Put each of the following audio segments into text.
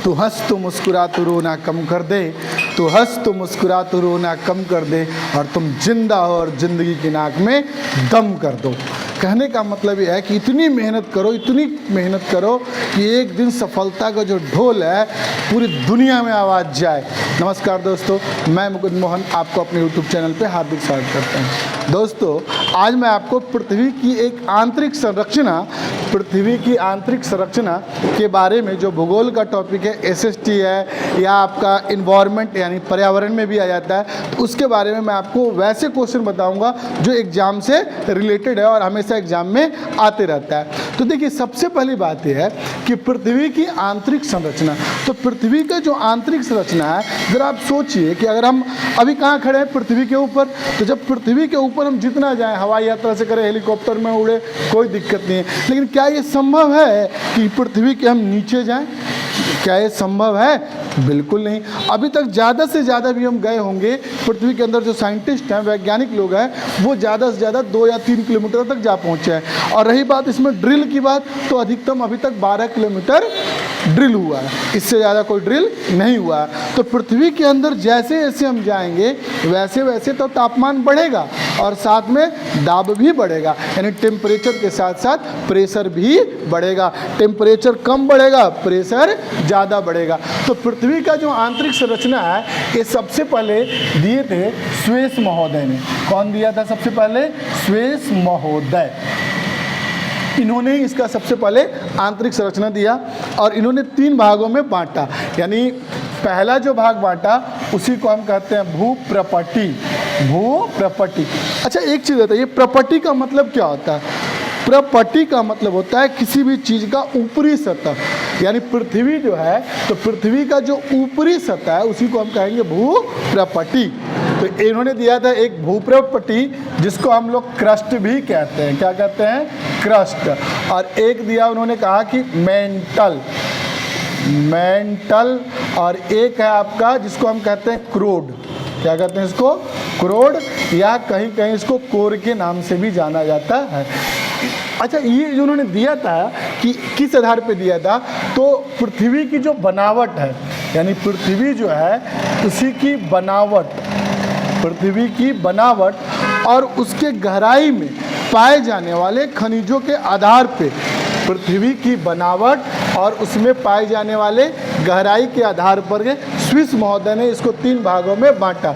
तू हंस तो मुस्कुरा तो रोना कम कर दे, तू हंस तो मुस्कुरा तो रोना कम कर दे, और तुम जिंदा हो और ज़िंदगी की नाक में दम कर दो। कहने का मतलब ये है कि इतनी मेहनत करो, इतनी मेहनत करो कि एक दिन सफलता का जो ढोल है पूरी दुनिया में आवाज़ जाए। नमस्कार दोस्तों, मैं मुकुंद मोहन आपको अपने YouTube चैनल पे हार्दिक स्वागत करता हूँ। दोस्तों, आज मैं आपको पृथ्वी की एक आंतरिक संरचना, पृथ्वी की आंतरिक संरचना के बारे में, जो भूगोल का टॉपिक है, SST है या आपका इन्वायरमेंट यानी पर्यावरण में भी आ जाता है, तो उसके बारे में मैं आपको वैसे क्वेश्चन बताऊंगा जो एग्जाम से रिलेटेड है और हमेशा एग्जाम में आते रहता है। तो देखिए, सबसे पहली बात यह है कि पृथ्वी की आंतरिक संरचना। तो पृथ्वी का जो आंतरिक संरचना है, ज़रा आप सोचिए कि अगर हम अभी कहाँ खड़े हैं, पृथ्वी के ऊपर, तो जब पृथ्वी के ऊपर हम जितना जाएं, हवाई यात्रा से करें, हेलीकॉप्टर में उड़े, कोई दिक्कत नहीं है, लेकिन क्या ये संभव है कि पृथ्वी के हम नीचे जाएं? क्या ये संभव है? बिल्कुल नहीं। अभी तक ज़्यादा से ज़्यादा भी हम गए होंगे, पृथ्वी के अंदर जो साइंटिस्ट हैं, वैज्ञानिक लोग हैं, वो ज़्यादा से ज़्यादा 2 या 3 किलोमीटर तक जा पहुँचे हैं। और रही बात इसमें ड्रिल की बात, तो अधिकतम अभी तक 12 किलोमीटर ड्रिल हुआ है, इससे ज़्यादा कोई ड्रिल नहीं हुआ है। तो पृथ्वी के अंदर जैसे जैसे हम जाएंगे वैसे वैसे तो तापमान बढ़ेगा और साथ में दाब भी बढ़ेगा, यानी टेम्परेचर के साथ साथ प्रेशर भी बढ़ेगा। टेम्परेचर कम बढ़ेगा, प्रेशर ज़्यादा बढ़ेगा। तो पृथ्वी का जो आंतरिक संरचना है, ये सबसे पहले दिए थे स्वेस महोदय ने। कौन दिया था सबसे पहले? स्वेस महोदय। इन्होंने इसका सबसे पहले आंतरिक संरचना दिया और इन्होंने 3 भागों में बांटा। यानी पहला जो भाग बांटा उसी को हम कहते हैं भूप्रपटी। भूप्रपटी। अच्छा, एक चीज़ होता है, ये प्रपटी का मतलब क्या होता है? प्रपटी का मतलब होता है किसी भी चीज़ का ऊपरी सतह। यानी पृथ्वी जो है, तो पृथ्वी का जो ऊपरी सतह है उसी को हम कहेंगे भूप्रपटी। तो इन्होंने दिया था एक भूप्रपटी, जिसको हम लोग क्रस्ट भी कहते हैं। क्या कहते हैं? क्रस्ट। और एक दिया उन्होंने कहा कि मेंटल, मेंटल। और एक है आपका जिसको हम कहते हैं क्रोड। क्या कहते हैं इसको? क्रोड, या कहीं कहीं इसको कोर के नाम से भी जाना जाता है। अच्छा, ये जो उन्होंने दिया था कि किस आधार पे दिया था, तो पृथ्वी की जो बनावट है, यानी पृथ्वी जो है उसी की बनावट, पृथ्वी की बनावट और उसके गहराई में पाए जाने वाले खनिजों के आधार पे, पृथ्वी की बनावट और उसमें पाए जाने वाले गहराई के आधार पर स्विस महोदय ने इसको 3 भागों में बांटा।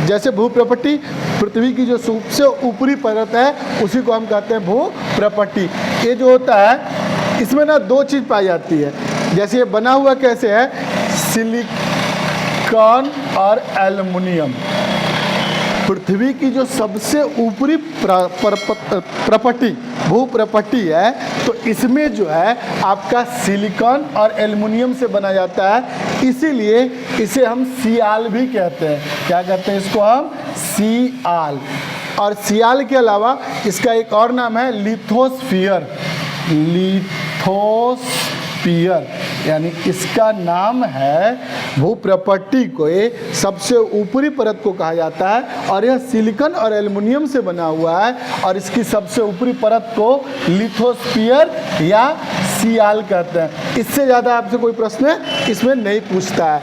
जैसे भूप्रपटी, पृथ्वी की जो सबसे ऊपरी परत है उसी को हम कहते हैं भूप्रपटी। ये जो होता है, इसमें ना 2 चीज़ पाई जाती है। जैसे ये बना हुआ कैसे है? सिलिकॉन और एल्युमिनियम। पृथ्वी की जो सबसे ऊपरी प्रपटी, भूप्रपटी है, तो इसमें जो है आपका सिलिकॉन और एल्युमिनियम से बना जाता है। इसीलिए इसे हम सियाल भी कहते हैं। क्या कहते हैं इसको? हम सियाल। और सियाल के अलावा इसका एक और नाम है लिथोस्फीयर। लिथोस्फीयर, यानी इसका नाम है, भूप्रपटी को ये सबसे ऊपरी परत को कहा जाता है और यह सिलिकॉन और एल्युमिनियम से बना हुआ है और इसकी सबसे ऊपरी परत को लिथोस्फीयर या सियाल कहते हैं। इससे ज़्यादा आपसे कोई प्रश्न इसमें नहीं पूछता है।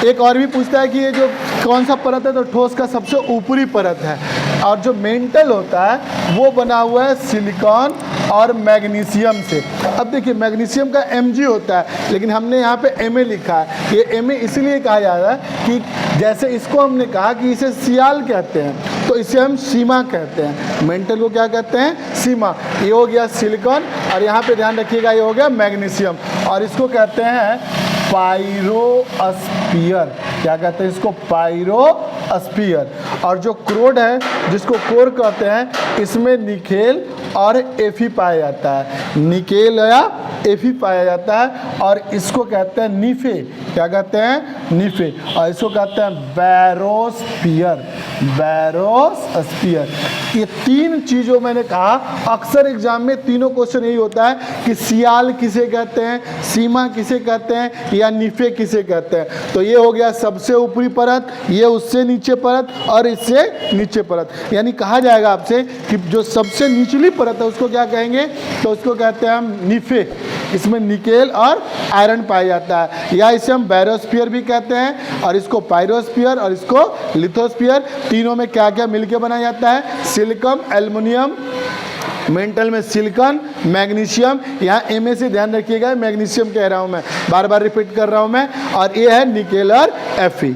एक और भी पूछता है कि ये जो कौन सा परत है, तो ठोस का सबसे ऊपरी परत है। और जो मेंटल होता है वो बना हुआ है सिलिकॉन और मैग्नीशियम से। अब देखिए, मैग्नीशियम का Mg होता है, लेकिन हमने यहाँ पे Ma लिखा है। ये Ma इसलिए कहा जाता है कि जैसे इसको हमने कहा कि इसे सियाल कहते हैं, तो इसे हम सीमा कहते हैं। मेंटल को क्या कहते हैं? सीमा। ये हो गया सिलिकॉन, और यहाँ पे ध्यान रखिएगा ये हो गया मैग्नीशियम, और इसको कहते हैं पायरोस्फीयर। क्या कहते हैं इसको? पायरोस्फीयर। और जो क्रोड है, जिसको कोर कहते हैं, इसमें निकेल और Fe पाया जाता है। निकेल या Fe पाया जाता है, और इसको कहते हैं निफे। क्या कहते हैं? निफे। और इसको कहते हैं बैरोस्फीयर। बैरोस्फीयर। ये 3 चीज़ों मैंने कहा, अक्सर एग्जाम में तीनों क्वेश्चन यही होता है कि सियाल किसे कहते हैं, सीमा किसे कहते हैं, या निफे किसे कहते हैं। तो ये हो गया सबसे ऊपरी परत, ये उससे नीचे परत और इससे नीचे परत। यानी कहा जाएगा आपसे कि जो सबसे निचली परत है उसको क्या कहेंगे? तो उसको कहते हैं हम निफे। इसमें निकेल और आयरन पाया जाता है, या इसे हम बैरोस्फीयर भी कहते हैं, और इसको पायरोस्फीयर और इसको लिथोस्फीयर। तीनों में क्या क्या मिलकर बनाया जाता है? सिलिकॉन, एल्युमिनियम, मेंटल में सिलिकॉन, मैग्नीशियम, यहाँ एम से ध्यान रखिएगा, मैग्नीशियम कह रहा हूँ मैं, बार बार रिपीट कर रहा हूँ मैं, और ये है निकेल और Fe।